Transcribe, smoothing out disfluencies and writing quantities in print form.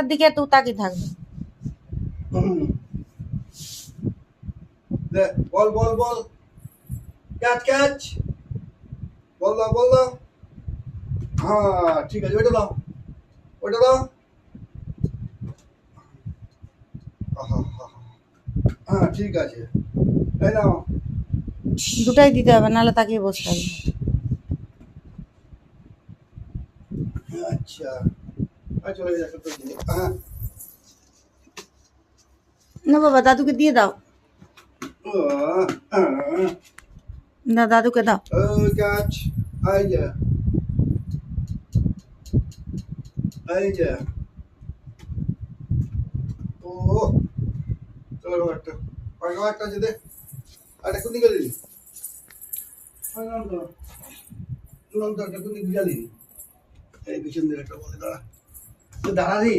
ক্যামেরাটার দিকে একটু তাকিয়ে থাকবে। বল বল বল, ক্যাচ ক্যাচ, বল দাও বল দাও। হ্যাঁ ঠিক আছে, ওইটা দাও ওইটা দাও। হ্যাঁ ঠিক আছে, এই নাও। দুটাই দিতে হবে, নাহলে তাকিয়ে বসতে হবে। আচ্ছা চলে যাক। হ্যাঁ না বাবা, দাদুকে দিয়ে দাও, না দাদুকে দাও। ক্যাচ, এই যে এই যে। ও চলো একটা একটা আছে দে। আরে কোন দিকে গেলি? এই পিছন দিকে একটা বলে দাঁড়া, দাঁড়া রে।